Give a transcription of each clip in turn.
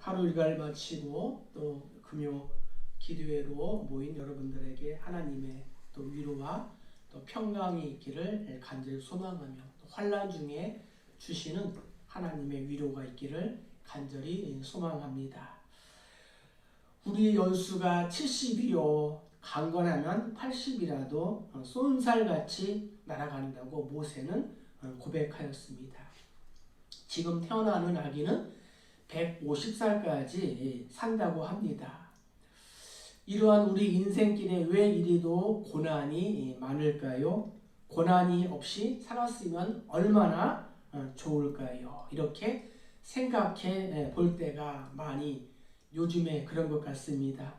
하루 일과를 마치고 또 금요 기도회로 모인 여러분들에게 하나님의 또 위로와 또 평강이 있기를 간절히 소망하며 또 환난 중에 주시는 하나님의 위로가 있기를 간절히 소망합니다. 우리의 연수가 70이요 강건하면 80이라도 쏜살같이 날아간다고 모세는 고백하였습니다. 지금 태어나는 아기는 150살까지 산다고 합니다. 이러한 우리 인생길에 왜 이리도 고난이 많을까요? 고난이 없이 살았으면 얼마나 좋을까요? 이렇게 생각해 볼 때가 많이 요즘에 그런 것 같습니다.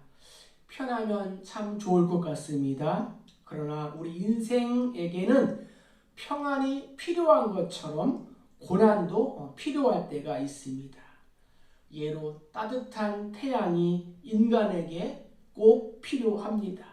편하면 참 좋을 것 같습니다. 그러나 우리 인생에게는 평안이 필요한 것처럼 고난도 필요할 때가 있습니다. 예로 따뜻한 태양이 인간에게 꼭 필요합니다.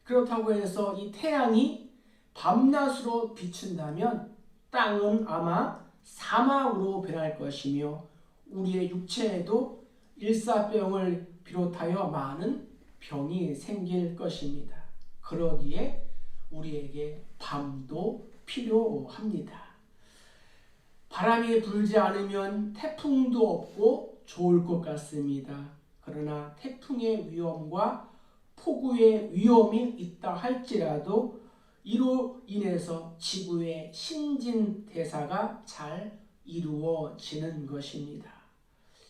그렇다고 해서 이 태양이 밤낮으로 비춘다면 땅은 아마 사막으로 변할 것이며 우리의 육체에도 일사병을 비롯하여 많은 병이 생길 것입니다. 그러기에 우리에게 밤도 필요합니다. 바람이 불지 않으면 태풍도 없고 좋을 것 같습니다. 그러나 태풍의 위험과 폭우의 위험이 있다 할지라도 이로 인해서 지구의 신진대사가 잘 이루어지는 것입니다.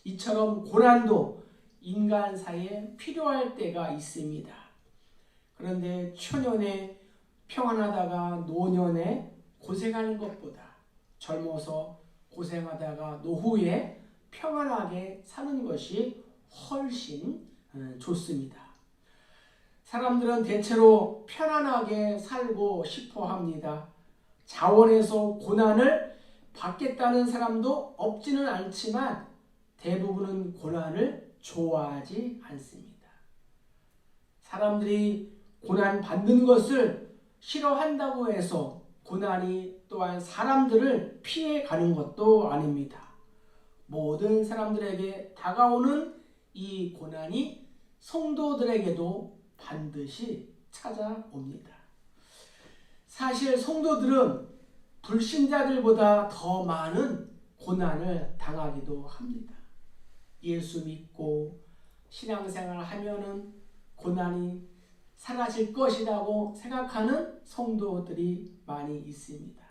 이처럼 고난도 인간사에 필요할 때가 있습니다. 그런데 초년에 평안하다가 노년에 고생하는 것보다 젊어서 고생하다가 노후에 평안하게 사는 것이 훨씬 좋습니다. 사람들은 대체로 편안하게 살고 싶어 합니다. 자원에서 고난을 받겠다는 사람도 없지는 않지만 대부분은 고난을 좋아하지 않습니다. 사람들이 고난 받는 것을 싫어한다고 해서 고난이 또한 사람들을 피해 가는 것도 아닙니다. 모든 사람들에게 다가오는 이 고난이 성도들에게도 반드시 찾아옵니다. 사실 성도들은 불신자들보다 더 많은 고난을 당하기도 합니다. 예수 믿고 신앙생활을 하면은 고난이 사라질 것이라고 생각하는 성도들이 많이 있습니다.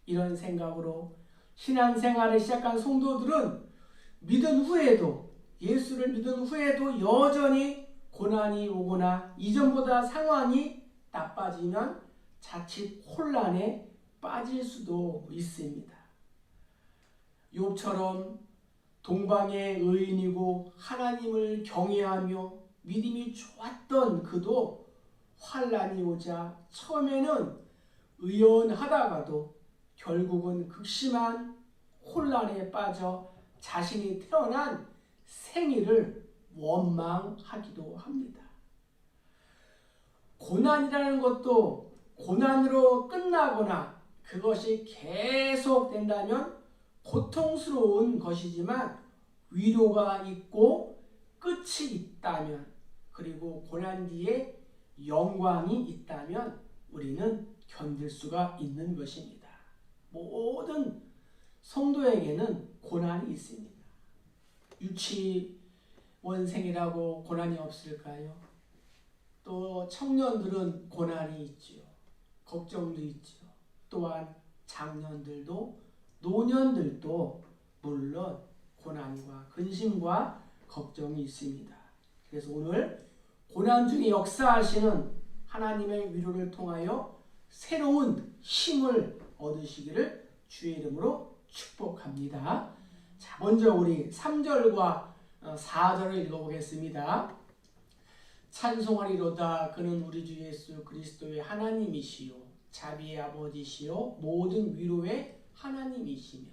이런 생각으로 신앙생활을 시작한 성도들은 믿은 후에도 예수를 믿은 후에도 여전히 고난이 오거나 이전보다 상황이 나빠지면 자칫 혼란에 빠질 수도 있습니다. 욥처럼 동방의 의인이고 하나님을 경외하며 믿음이 좋았던 그도 환난이 오자 처음에는 의연하다가도 결국은 극심한 혼란에 빠져 자신이 태어난 생일을 원망하기도 합니다. 고난이라는 것도 고난으로 끝나거나 그것이 계속된다면 고통스러운 것이지만 위로가 있고 끝이 있다면 그리고 고난 뒤에 영광이 있다면 우리는 견딜 수가 있는 것입니다. 모든 성도에게는 고난이 있습니다. 유치원생이라고 고난이 없을까요? 또 청년들은 고난이 있지요. 걱정도 있지요. 또한 장년들도 노년들도 물론 고난과 근심과 걱정이 있습니다. 그래서 오늘 고난 중에 역사하시는 하나님의 위로를 통하여 새로운 힘을 얻으시기를 주의 이름으로 축복합니다. 자, 먼저 우리 3절과 4절을 읽어보겠습니다. 찬송하리로다. 그는 우리 주 예수 그리스도의 하나님이시요 자비의 아버지시요 모든 위로의 하나님이시며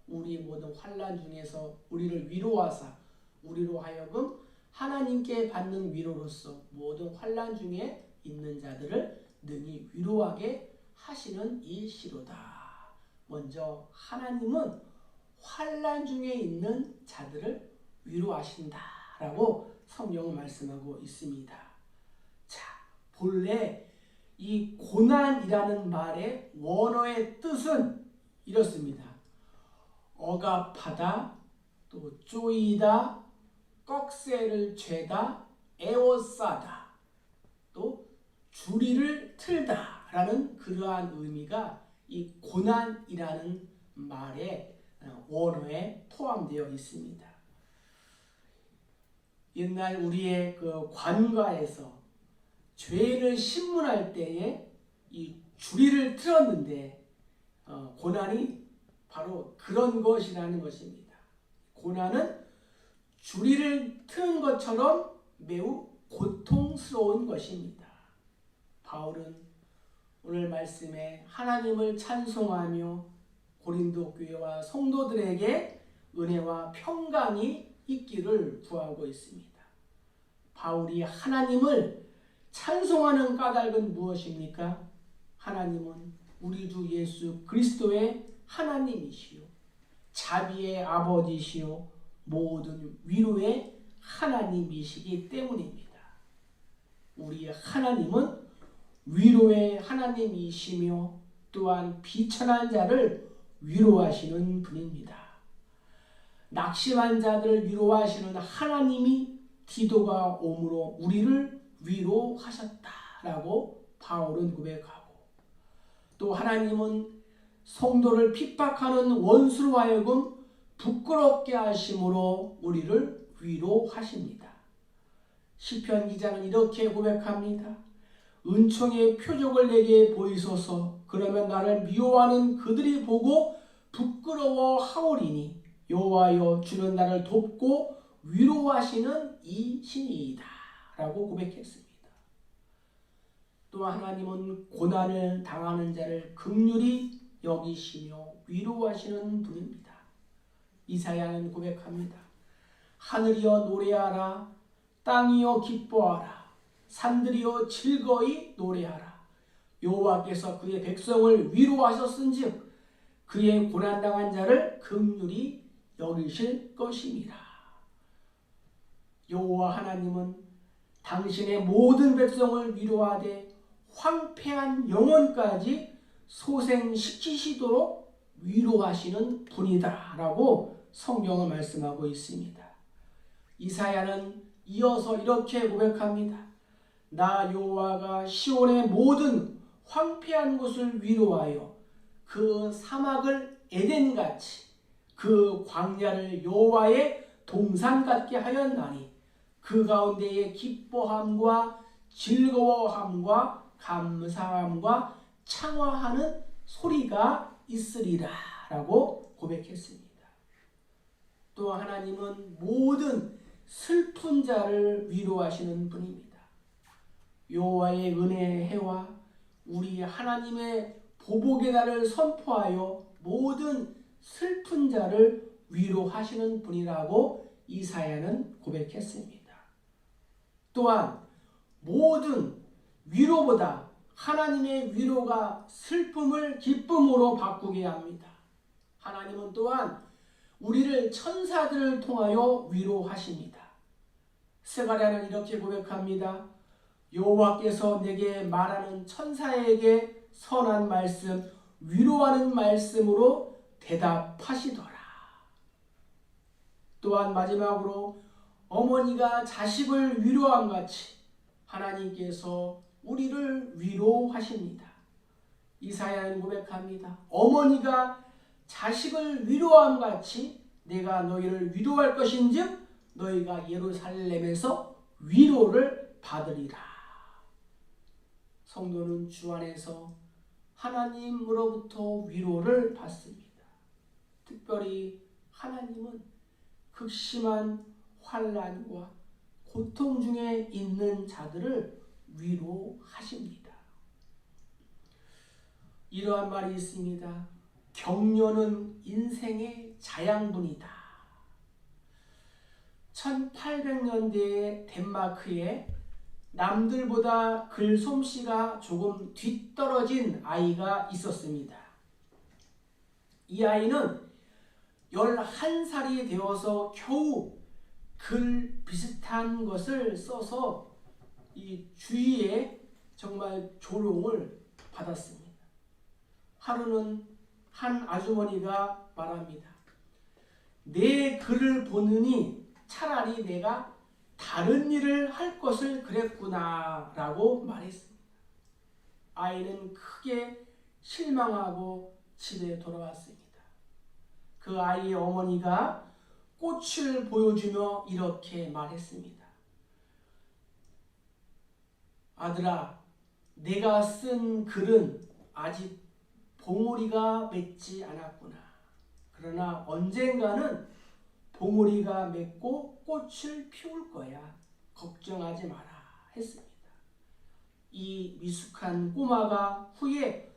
우리 모든 환난 중에서 우리를 위로하사 우리로 하여금 하나님께 받는 위로로서 모든 환난 중에 있는 자들을 능히 위로하게 하시는 이 시로다. 먼저 하나님은 환난 중에 있는 자들을 위로하신다라고 성경은 말씀하고 있습니다. 자, 본래 이 고난이라는 말의 원어의 뜻은 이렇습니다. 억압하다, 또 쪼이다, 꺽쇠를 죄다, 애워싸다, 또 주리를 틀다 라는 그러한 의미가 이 고난이라는 말의 원어에 포함되어 있습니다. 옛날 우리의 그 관가에서 죄를 신문할 때에 이 주리를 틀었는데 고난이 바로 그런 것이라는 것입니다. 고난은 주리를 트는 것처럼 매우 고통스러운 것입니다. 바울은 오늘 말씀에 하나님을 찬송하며 고린도 교회와 성도들에게 은혜와 평강이 있기를 구하고 있습니다. 바울이 하나님을 찬송하는 까닭은 무엇입니까? 하나님은 우리 주 예수 그리스도의 하나님이시요 자비의 아버지시요 모든 위로의 하나님이시기 때문입니다. 우리 하나님은 위로의 하나님이시며 또한 비천한 자를 위로하시는 분입니다. 낙심한 자들을 위로하시는 하나님이 디도가 오므로 우리를 위로하셨다라고 바울은 고백하고, 또 하나님은 성도를 핍박하는 원수로 하여금 부끄럽게 하심으로 우리를 위로하십니다. 시편 기자는 이렇게 고백합니다. 은총의 표적을 내게 보이소서. 그러면 나를 미워하는 그들이 보고 부끄러워하오리니 여호와여 주는 나를 돕고 위로하시는 이신이이다 라고 고백했습니다. 또 하나님은 고난을 당하는 자를 긍휼히 여기시며 위로하시는 분입니다. 이사야는 고백합니다. 하늘이여 노래하라, 땅이여 기뻐하라, 산들이여 즐거이 노래하라. 여호와께서 그의 백성을 위로하셨은즉 그의 고난당한 자를 긍휼히 여기실 것임이라. 여호와 하나님은 당신의 모든 백성을 위로하되 황폐한 영혼까지 소생시키시도록 위로하시는 분이다 라고 성경은 말씀하고 있습니다. 이사야는 이어서 이렇게 고백합니다. 나 여호와가 시온의 모든 황폐한 곳을 위로하여 그 사막을 에덴같이 그 광야를 여호와의 동산 같게 하였나니 그 가운데에 기뻐함과 즐거워함과 감사함과 창화하는 소리가 있으리라 라고 고백했습니다. 또 하나님은 모든 슬픈 자를 위로하시는 분입니다. 여호와의 은혜의 해와 우리 하나님의 보복의 날을 선포하여 모든 슬픈 자를 위로하시는 분이라고 이사야는 고백했습니다. 또한 모든 위로보다 하나님의 위로가 슬픔을 기쁨으로 바꾸게 합니다. 하나님은 또한 우리를 천사들을 통하여 위로하십니다. 스가랴는 이렇게 고백합니다. 여호와께서 내게 말하는 천사에게 선한 말씀, 위로하는 말씀으로 대답하시더라. 또한 마지막으로 어머니가 자식을 위로함 같이 하나님께서 우리를 위로하십니다. 이사야는 고백합니다. 어머니가 자식을 위로함 같이 내가 너희를 위로할 것인즉 너희가 예루살렘에서 위로를 받으리라. 성도는 주 안에서 하나님으로부터 위로를 받습니다. 특별히 하나님은 극심한 환난과 고통 중에 있는 자들을 위로하십니다. 이러한 말이 있습니다. 격려는 인생의 자양분이다. 1800년대에 덴마크에 남들보다 글솜씨가 조금 뒤떨어진 아이가 있었습니다. 이 아이는 11살이 되어서 겨우 글 비슷한 것을 써서 이 주위에 정말 조롱을 받았습니다. 하루는 한 아주머니가 말합니다. 내 글을 보느니 차라리 내가 다른 일을 할 것을 그랬구나 라고 말했습니다. 아이는 크게 실망하고 집에 돌아왔습니다. 그 아이의 어머니가 꽃을 보여주며 이렇게 말했습니다. 아들아, 내가 쓴 글은 아직 봉오리가 맺지 않았구나. 그러나 언젠가는 봉오리가 맺고 꽃을 피울 거야. 걱정하지 마라 했습니다. 이 미숙한 꼬마가 후에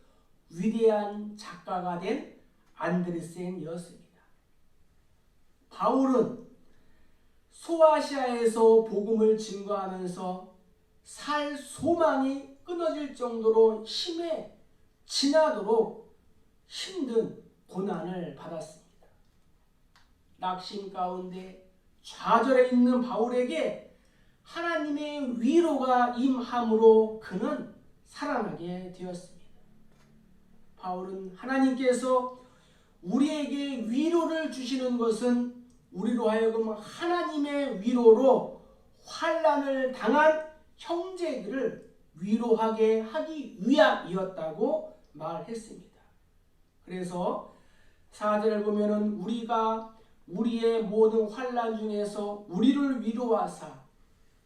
위대한 작가가 된 안데르센이었습니다. 바울은 소아시아에서 복음을 증거하면서 살 소망이 끊어질 정도로 힘에 지나도록 힘든 고난을 받았습니다. 낙심 가운데 좌절해 있는 바울에게 하나님의 위로가 임함으로 그는 살아나게 되었습니다. 바울은 하나님께서 우리에게 위로를 주시는 것은 우리로 하여금 하나님의 위로로 환난을 당한 형제들을 위로하게 하기 위함이었다고 말했습니다. 그래서 4절을 보면은 우리가 우리의 모든 환난 중에서 우리를 위로하사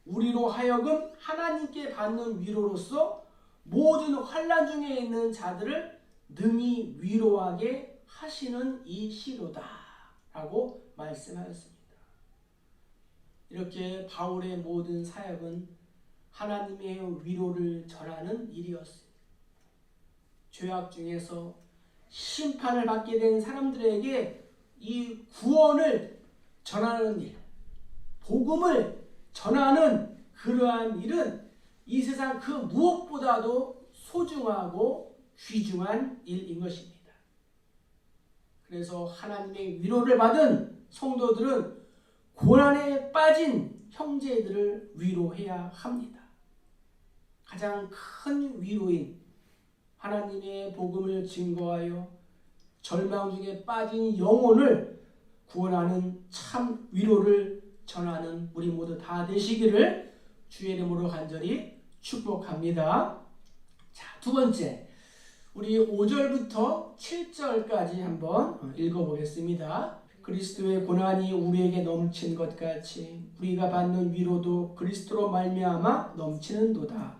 우리로 하여금 하나님께 받는 위로로서 모든 환난 중에 있는 자들을 능히 위로하게 하시는 이 시로다 라고 말씀하였습니다. 이렇게 바울의 모든 사역은 하나님의 위로를 전하는 일이었습니다. 죄악 중에서 심판을 받게 된 사람들에게 이 구원을 전하는 일, 복음을 전하는 그러한 일은 이 세상 그 무엇보다도 소중하고 귀중한 일인 것입니다. 그래서 하나님의 위로를 받은 성도들은 고난에 빠진 형제들을 위로해야 합니다. 가장 큰 위로인 하나님의 복음을 증거하여 절망 중에 빠진 영혼을 구원하는 참 위로를 전하는 우리 모두 다 되시기를 주의 이름으로 간절히 축복합니다. 자, 두 번째, 우리 5절부터 7절까지 한번 읽어보겠습니다. 그리스도의 고난이 우리에게 넘친 것 같이 우리가 받는 위로도 그리스도로 말미암아 넘치는도다.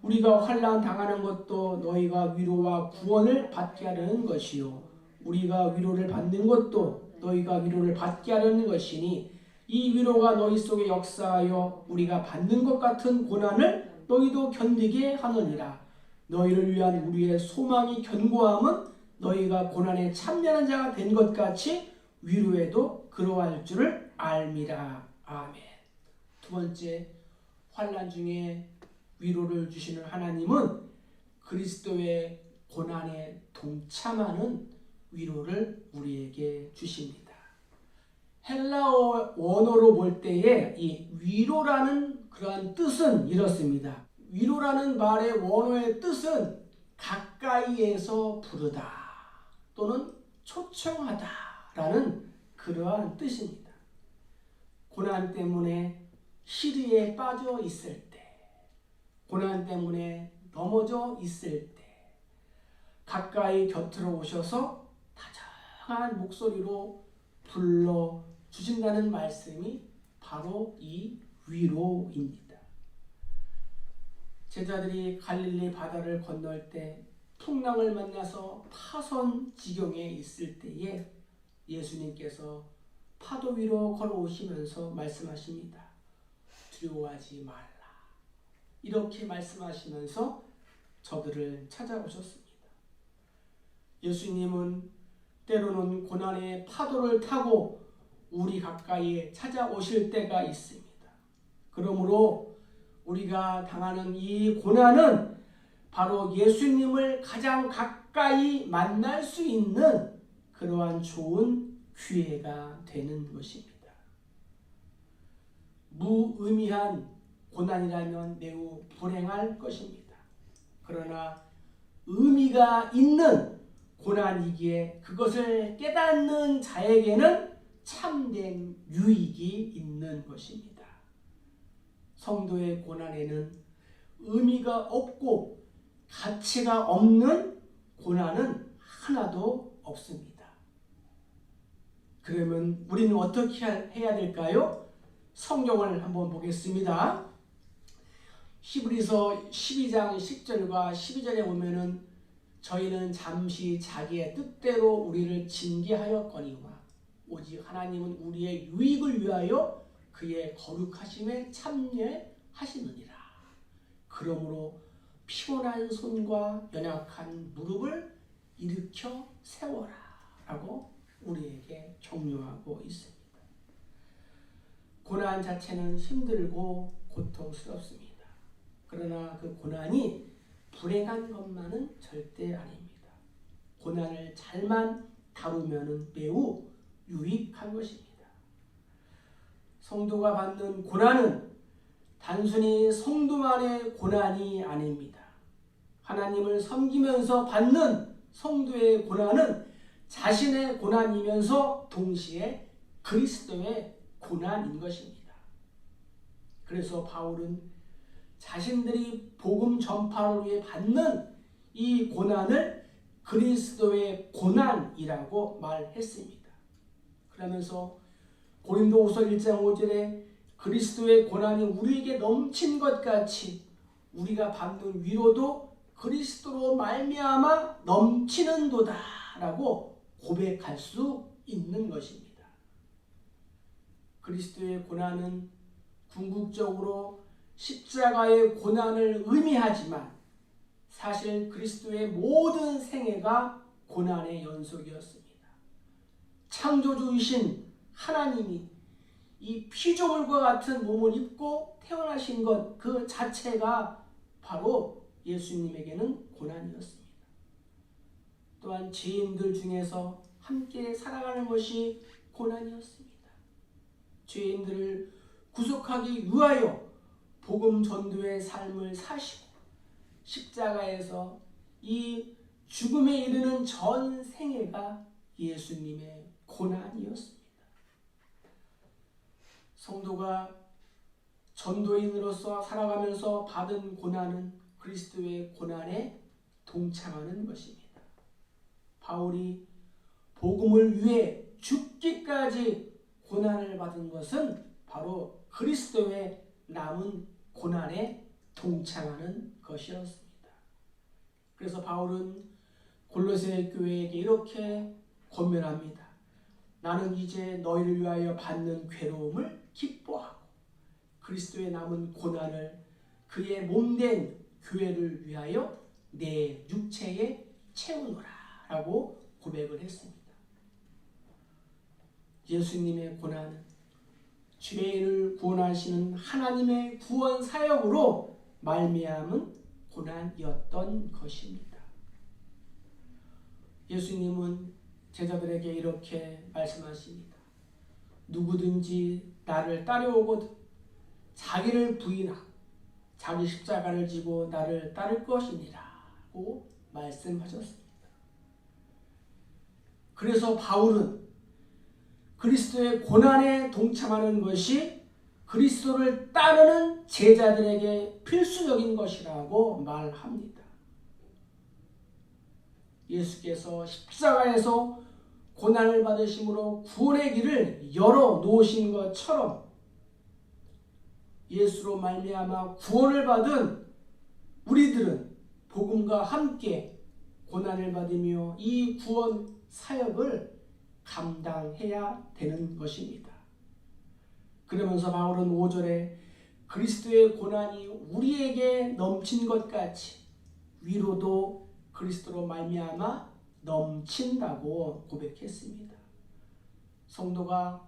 우리가 환난 당하는 것도 너희가 위로와 구원을 받게 하려는 것이요 우리가 위로를 받는 것도 너희가 위로를 받게 하려는 것이니 이 위로가 너희 속에 역사하여 우리가 받는 것 같은 고난을 너희도 견디게 하느니라. 너희를 위한 우리의 소망이 견고함은 너희가 고난에 참여하는 자가 된 것 같이 위로에도 그러할 줄을 알미라. 아멘. 두 번째, 환난 중에 위로를 주시는 하나님은 그리스도의 고난에 동참하는 위로를 우리에게 주십니다. 헬라어 원어로 볼 때에 이 위로라는 그러한 뜻은 이렇습니다. 위로라는 말의 원어의 뜻은 가까이에서 부르다 또는 초청하다라는 그러한 뜻입니다. 고난 때문에 시리에 빠져 있을 때, 고난 때문에 넘어져 있을 때 가까이 곁으로 오셔서 다정한 목소리로 불러주신다는 말씀이 바로 이 위로입니다. 제자들이 갈릴리 바다를 건널 때 풍랑을 만나서 파선 지경에 있을 때에 예수님께서 파도 위로 걸어오시면서 말씀하십니다. 두려워하지 말라. 이렇게 말씀하시면서 저들을 찾아오셨습니다. 예수님은 때로는 고난의 파도를 타고 우리 가까이에 찾아오실 때가 있습니다. 그러므로 우리가 당하는 이 고난은 바로 예수님을 가장 가까이 만날 수 있는 그러한 좋은 기회가 되는 것입니다. 의미한 고난이라면 매우 불행할 것입니다. 그러나 의미가 있는 고난이기에 그것을 깨닫는 자에게는 참된 유익이 있는 것입니다. 성도의 고난에는 의미가 없고 가치가 없는 고난은 하나도 없습니다. 그러면 우리는 어떻게 해야 될까요? 성경을 한번 보겠습니다. 히브리서 12장 10절과 12절에 보면은 저희는 잠시 자기의 뜻대로 우리를 징계하였거니와 오직 하나님은 우리의 유익을 위하여 그의 거룩하심에 참여하시느니라. 그러므로 피곤한 손과 연약한 무릎을 일으켜 세워라 라고 우리에게 격려하고 있습니다. 고난 자체는 힘들고 고통스럽습니다. 그러나 그 고난이 불행한 것만은 절대 아닙니다. 고난을 잘만 다루면 매우 유익한 것입니다. 성도가 받는 고난은 단순히 성도만의 고난이 아닙니다. 하나님을 섬기면서 받는 성도의 고난은 자신의 고난이면서 동시에 그리스도의 고난인 것입니다. 그래서 바울은 자신들이 복음 전파를 위해 받는 이 고난을 그리스도의 고난이라고 말했습니다. 그러면서 고린도후서 1장 5절에 그리스도의 고난이 우리에게 넘친 것 같이 우리가 받는 위로도 그리스도로 말미암아 넘치는도다 라고 고백할 수 있는 것입니다. 그리스도의 고난은 궁극적으로 십자가의 고난을 의미하지만 사실 그리스도의 모든 생애가 고난의 연속이었습니다. 창조주이신 하나님이 이 피조물과 같은 몸을 입고 태어나신 것 그 자체가 바로 예수님에게는 고난이었습니다. 또한 죄인들 중에서 함께 살아가는 것이 고난이었습니다. 죄인들을 구속하기 위하여 복음 전도의 삶을 사시고 십자가에서 이 죽음에 이르는 전 생애가 예수님의 고난이었습니다. 성도가 전도인으로서 살아가면서 받은 고난은 그리스도의 고난에 동참하는 것입니다. 바울이 복음을 위해 죽기까지 고난을 받은 것은 바로 그리스도의 남은 고난에 동참하는 것이었습니다. 그래서 바울은 골로새 교회에게 이렇게 권면합니다. 나는 이제 너희를 위하여 받는 괴로움을 기뻐하고 그리스도의 남은 고난을 그의 몸된 교회를 위하여 내 육체에 채우노라 라고 고백을 했습니다. 예수님의 고난은 죄인을 구원하시는 하나님의 구원 사역으로 말미암은 고난이었던 것입니다. 예수님은 제자들에게 이렇게 말씀하십니다. 누구든지 나를 따르오거든 자기를 부인하고 자기 십자가를 지고 나를 따를 것이니라고 말씀하셨습니다. 그래서 바울은 그리스도의 고난에 동참하는 것이 그리스도를 따르는 제자들에게 필수적인 것이라고 말합니다. 예수께서 십자가에서 고난을 받으심으로 구원의 길을 열어 놓으신 것처럼 예수로 말미암아 구원을 받은 우리들은 복음과 함께 고난을 받으며 이 구원 사역을 감당해야 되는 것입니다. 그러면서 바울은 5절에 그리스도의 고난이 우리에게 넘친 것 같이 위로도 그리스도로 말미암아 넘친다고 고백했습니다. 성도가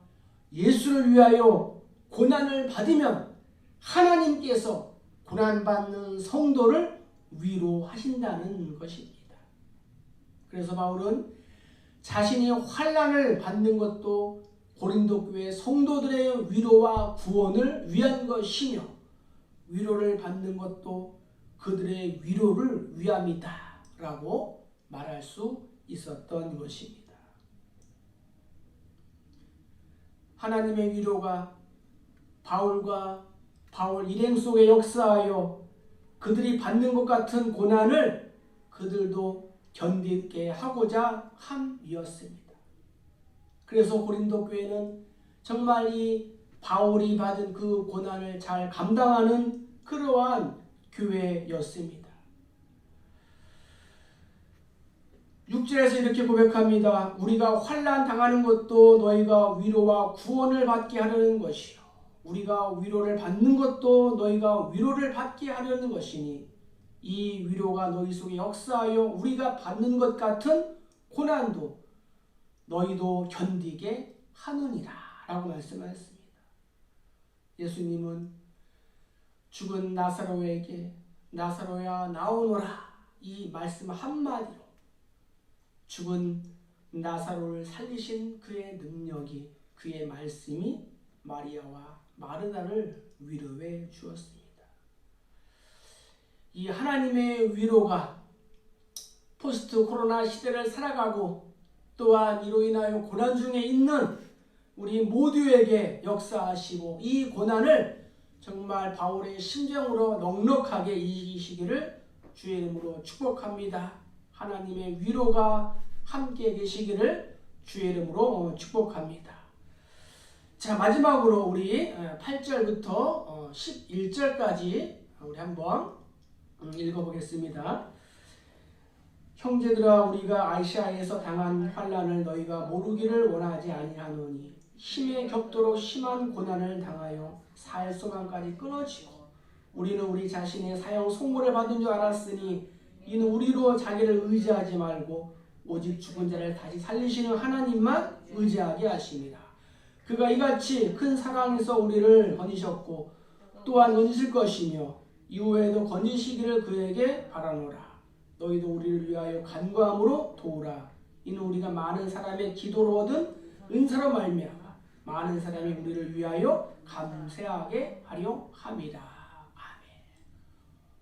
예수를 위하여 고난을 받으면 하나님께서 고난받는 성도를 위로하신다는 것입니다. 그래서 바울은 자신이 환난을 받는 것도 고린도 교회 성도들의 위로와 구원을 위한 것이며 위로를 받는 것도 그들의 위로를 위함이다 라고 말할 수 있었던 것입니다. 하나님의 위로가 바울 일행 속에 역사하여 그들이 받는 것 같은 고난을 그들도 견디게 하고자 함이었습니다. 그래서 고린도 교회는 정말 이 바울이 받은 그 고난을 잘 감당하는 그러한 교회였습니다. 6절에서 이렇게 고백합니다. 우리가 환난 당하는 것도 너희가 위로와 구원을 받게 하려는 것이요 우리가 위로를 받는 것도 너희가 위로를 받게 하려는 것이니 이 위로가 너희 속에 역사하여 우리가 받는 것 같은 고난도 너희도 견디게 하느니라 라고 말씀하셨습니다. 예수님은 죽은 나사로에게 나사로야 나오너라 이 말씀 한마디로 죽은 나사로를 살리신 그의 능력이 그의 말씀이 마리아와 마르다를 위로해 주었습니다. 이 하나님의 위로가 포스트 코로나 시대를 살아가고 또한 이로 인하여 고난 중에 있는 우리 모두에게 역사하시고 이 고난을 정말 바울의 심정으로 넉넉하게 이기시기를 주의 이름으로 축복합니다. 하나님의 위로가 함께 계시기를 주의 이름으로 축복합니다. 자, 마지막으로 우리 8절부터 11절까지 우리 한번 읽어보겠습니다. 형제들아 우리가 아시아에서 당한 환난을 너희가 모르기를 원하지 아니하노니 힘에 격도로 심한 고난을 당하여 살 소망까지 끊어지고 우리는 우리 자신의 사형 선고를 받은 줄 알았으니 이는 우리로 자기를 의지하지 말고 오직 죽은 자를 다시 살리시는 하나님만 의지하게 하심이라. 그가 이같이 큰 사랑에서 우리를 건지셨고 또한 건지실 것이며 이후에도 건지시기를 그에게 바라노라. 너희도 우리를 위하여 간구함으로 도우라. 이는 우리가 많은 사람의 기도로 얻은 은사로 말미암아 많은 사람이 우리를 위하여 감사하게 하려 함이라. 아멘.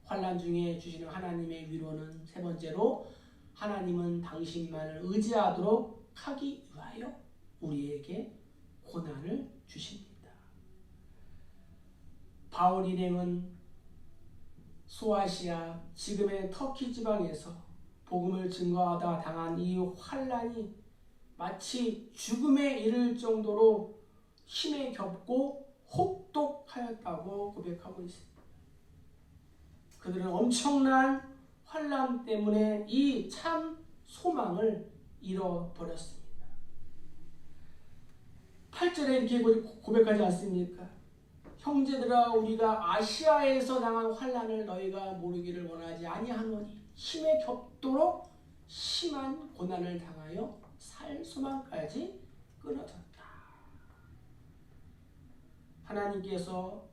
환난 중에 주시는 하나님의 위로는 세 번째로 하나님은 당신만을 의지하도록 하기 위하여 우리에게 고난을 주십니다. 바울 일행은 소아시아 지금의 터키 지방에서 복음을 증거하다 당한 이 환난이 마치 죽음에 이를 정도로 힘에 겹고 혹독하였다고 고백하고 있습니다. 그들은 엄청난 환난 때문에 이 참 소망을 잃어버렸습니다. 8절에 이렇게 고백하지 않습니까? 형제들아 우리가 아시아에서 당한 환난을 너희가 모르기를 원하지 아니하노니 힘에 겹도록 심한 고난을 당하여 살 소망까지 끊어졌다. 하나님께서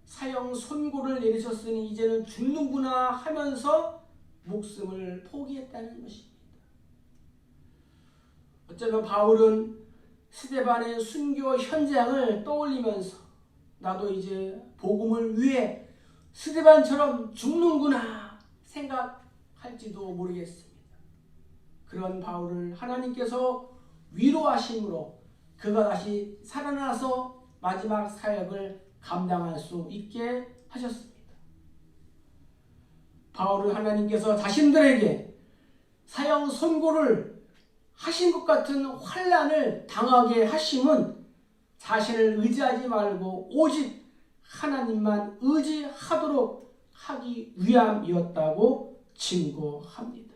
사형 선고를 내리셨으니 이제는 죽는구나 하면서 목숨을 포기했다는 것입니다. 어쩌면 바울은 스데반의 순교 현장을 떠올리면서 나도 이제 복음을 위해 스데반처럼 죽는구나 생각할지도 모르겠습니다. 그런 바울을 하나님께서 위로하심으로 그가 다시 살아나서 마지막 사역을 감당할 수 있게 하셨습니다. 바울을 하나님께서 자신들에게 사형 선고를 하신 것 같은 환난을 당하게 하심은 자신을 의지하지 말고 오직 하나님만 의지하도록 하기 위함이었다고 증거합니다.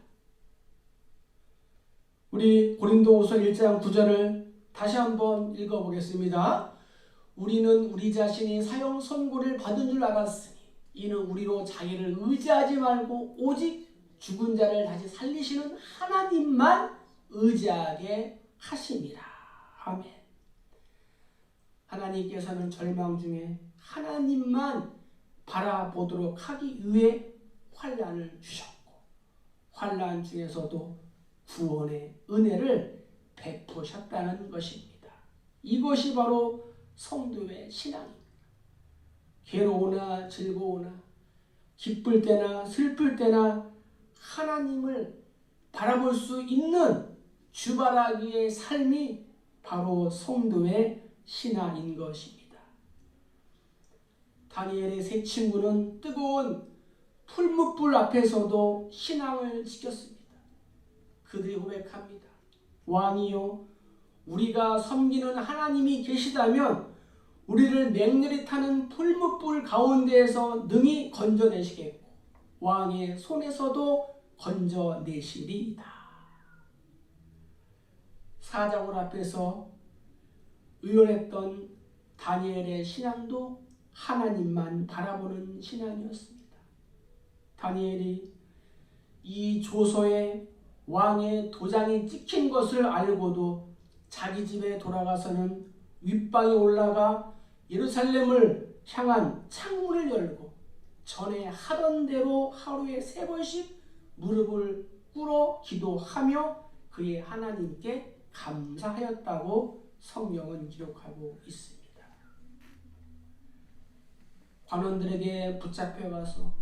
우리 고린도후서 1장 9절을 다시 한번 읽어보겠습니다. 우리는 우리 자신이 사형 선고를 받은 줄 알았으니 이는 우리로 자기를 의지하지 말고 오직 죽은 자를 다시 살리시는 하나님만 의지하게 하심이라. 아멘. 하나님께서는 절망 중에 하나님만 바라보도록 하기 위해 환난을 주셨고 환난 중에서도 구원의 은혜를 베푸셨다는 것입니다. 이것이 바로 성도의 신앙입니다. 괴로우나 즐거우나 기쁠 때나 슬플 때나 하나님을 바라볼 수 있는 주바라기의 삶이 바로 성도의 신앙인 것입니다. 다니엘의 세 친구는 뜨거운 풀무불 앞에서도 신앙을 지켰습니다. 그들이 고백합니다. 왕이요, 우리가 섬기는 하나님이 계시다면 우리를 맹렬히 타는 풀무불 가운데에서 능히 건져내시겠고 왕의 손에서도 건져내시리이다. 사자굴 앞에서 의연했던 다니엘의 신앙도 하나님만 바라보는 신앙이었습니다. 다니엘이 이 조서에 왕의 도장이 찍힌 것을 알고도 자기 집에 돌아가서는 윗방에 올라가 예루살렘을 향한 창문을 열고 전에 하던 대로 하루에 3번씩 무릎을 꿇어 기도하며 그의 하나님께 감사하였다고 성경은 기록하고 있습니다. 관원들에게 붙잡혀가서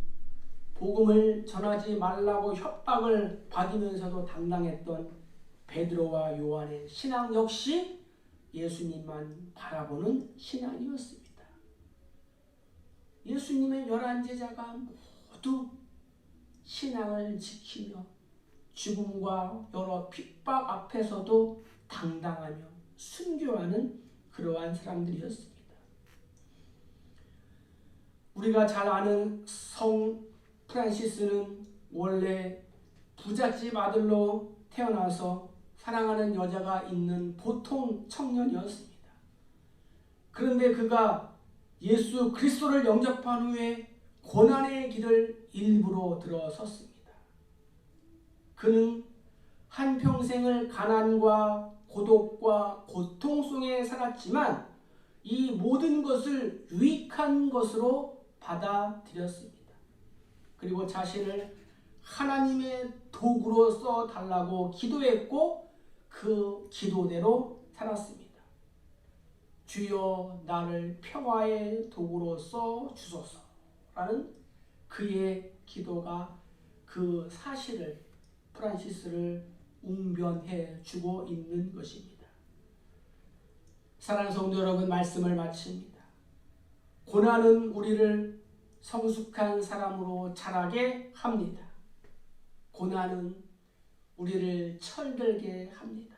복음을 전하지 말라고 협박을 받으면서도 당당했던 베드로와 요한의 신앙 역시 예수님만 바라보는 신앙이었습니다. 예수님의 11제자가 모두 신앙을 지키며 죽음과 여러 핍박 앞에서도 당당하며 순교하는 그러한 사람들이었습니다. 우리가 잘 아는 성 프란시스는 원래 부잣집 아들로 태어나서 사랑하는 여자가 있는 보통 청년이었습니다. 그런데 그가 예수 그리스도를 영접한 후에 고난의 길을 일부러 들어섰습니다. 그는 한평생을 가난과 고독과 고통 속에 살았지만 이 모든 것을 유익한 것으로 받아들였습니다. 그리고 자신을 하나님의 도구로 써달라고 기도했고 그 기도대로 살았습니다. 주여 나를 평화의 도구로 써주소서라는 그의 기도가 그 사실을 프란시스를 웅변해 주고 있는 것입니다. 사랑하는 성도 여러분, 말씀을 마칩니다. 고난은 우리를 성숙한 사람으로 자라게 합니다. 고난은 우리를 철들게 합니다.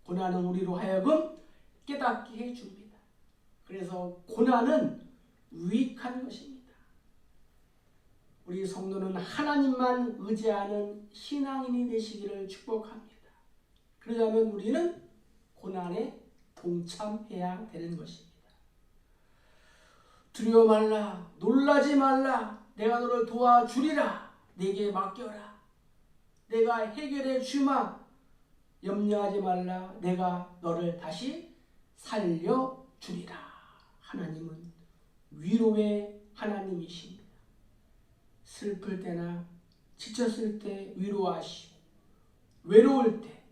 고난은 우리로 하여금 깨닫게 해줍니다. 그래서 고난은 유익한 것입니다. 우리 성도는 하나님만 의지하는 신앙인이 되시기를 축복합니다. 그러려면 우리는 고난에 동참해야 되는 것입니다. 두려워 말라, 놀라지 말라, 내가 너를 도와주리라, 내게 맡겨라, 내가 해결해 주마, 염려하지 말라, 내가 너를 다시 살려주리라. 하나님은 위로의 하나님이십니다. 슬플 때나 지쳤을 때 위로하시고 외로울 때,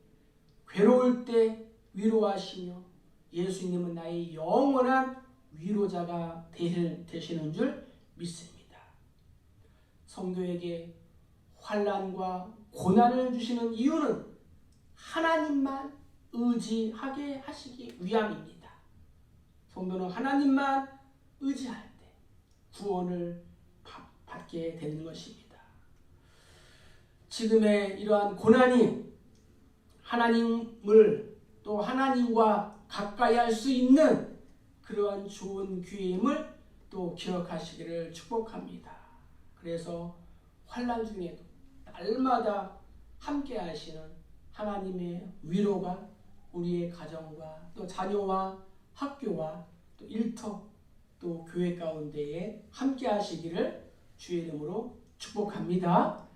괴로울 때 위로하시며 예수님은 나의 영원한 위로자가 되시는 줄 믿습니다. 성도에게 환난과 고난을 주시는 이유는 하나님만 의지하게 하시기 위함입니다. 성도는 하나님만 의지할 때 구원을 받게 되는 것입니다. 지금의 이러한 고난이 하나님을 또 하나님과 가까이 할 수 있는 그러한 좋은 기회임을 또 기억하시기를 축복합니다. 그래서 환난 중에도 날마다 함께 하시는 하나님의 위로가 우리의 가정과 또 자녀와 학교와 또 일터 또 교회 가운데에 함께 하시기를 주의 이름으로 축복합니다.